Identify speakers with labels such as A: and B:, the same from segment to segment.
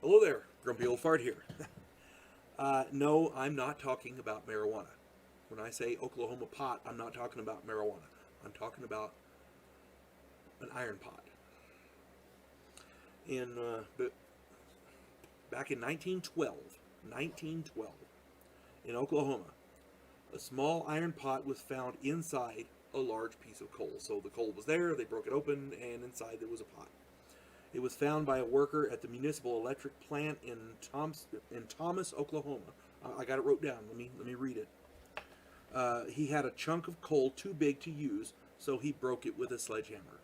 A: Hello there, Grumpy Old Fart here. No, I'm not talking about marijuana. When I say Oklahoma pot, I'm not talking about marijuana. I'm talking about an iron pot. But back in 1912, in Oklahoma, a small iron pot was found inside a large piece of coal. So the coal was there, they broke it open, and inside there was a pot. It was found by a worker at the municipal electric plant in Thomas, Oklahoma. I got it wrote down. Let me read it. He had a chunk of coal too big to use, so he broke it with a sledgehammer.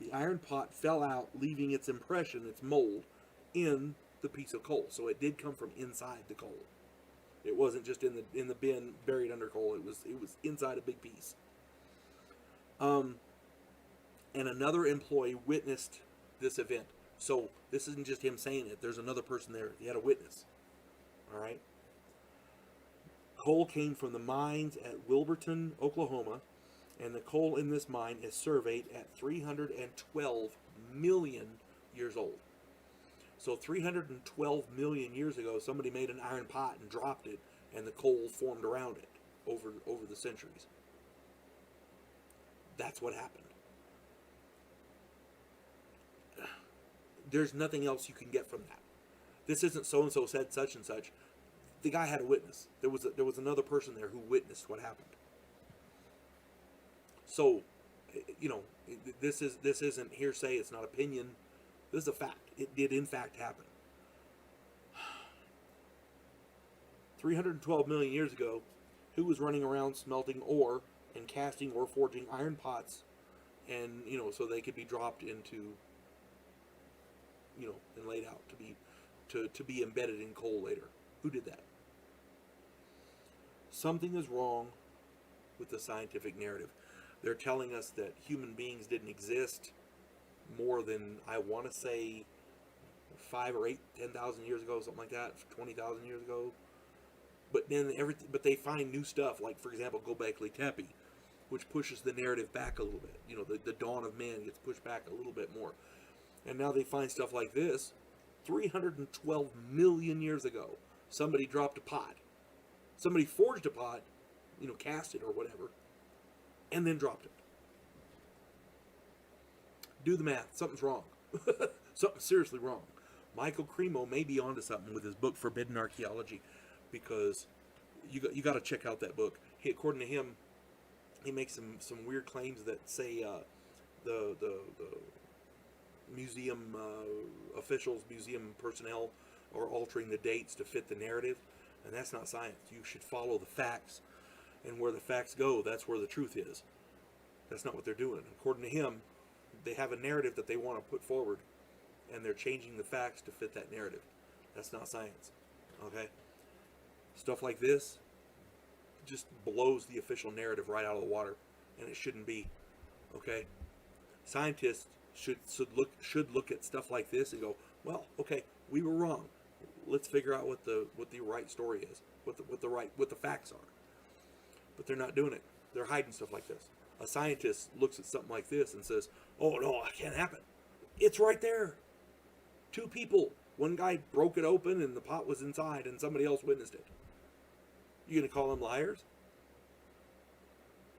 A: The iron pot fell out, leaving its impression, its mold, in the piece of coal. So it did come from inside the coal. It wasn't just in the bin buried under coal. It was inside a big piece. And another employee witnessed this event. So this isn't just him saying it. There's another person there. He had a witness. All right. Coal came from the mines at Wilburton, Oklahoma, and the coal in this mine is surveyed at 312 million years old. So 312 million years ago, somebody made an iron pot and dropped it, and the coal formed around it over the centuries. That's what happened. There's nothing else you can get from that. This isn't so-and-so said such and such. The guy had a witness. There was another person there who witnessed what happened. So, this isn't hearsay. It's not opinion. This is a fact. It did in fact happen. 312 million years ago, who was running around smelting ore and casting or forging iron pots, and so they could be dropped into, and laid out to be embedded in coal later. Who did that? Something is wrong with the scientific narrative. They're telling us that human beings didn't exist more than, I want to say, 5 or 8, 10,000 years ago, something like that, 20,000 years ago. But then but they find new stuff, like for example, Gobekli Tepe, which pushes the narrative back a little bit. The dawn of man gets pushed back a little bit more. And now they find stuff like this. 312 million years ago, somebody dropped a pot. Somebody forged a pot, cast it or whatever, and then dropped it. Do the math. Something's wrong. Something's seriously wrong. Michael Cremo may be onto something with his book Forbidden Archaeology, because you got to check out that book. According to him, he makes some weird claims that say the museum officials, museum personnel are altering the dates to fit the narrative, and that's not science. You should follow the facts, and where the facts go, that's where the truth is. That's not what they're doing. According to him, they have a narrative that they want to put forward, and they're changing the facts to fit that narrative. That's not science. Okay? Stuff like this just blows the official narrative right out of the water, and it shouldn't be. Okay? Scientists should look at stuff like this and go, well, okay, we were wrong. Let's figure out what the right story is, what the facts are. But they're not doing it. They're hiding stuff like this. A scientist looks at something like this and says, oh no, that can't happen. It's right there. 2 people. One guy broke it open and the pot was inside, and somebody else witnessed it. You gonna call them liars?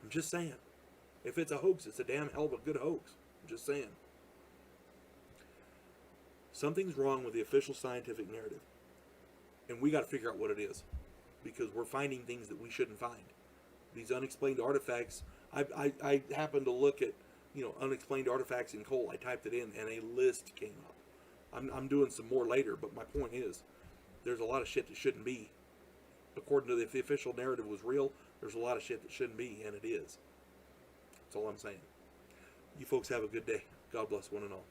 A: I'm just saying. If it's a hoax, it's a damn hell of a good hoax. I'm just saying. Something's wrong with the official scientific narrative. And we got to figure out what it is. Because we're finding things that we shouldn't find. These unexplained artifacts. I happened to look at, unexplained artifacts in coal. I typed it in and a list came up. I'm doing some more later, but my point is, there's a lot of shit that shouldn't be. According to if the official narrative was real, there's a lot of shit that shouldn't be, and it is. That's all I'm saying. You folks have a good day. God bless one and all.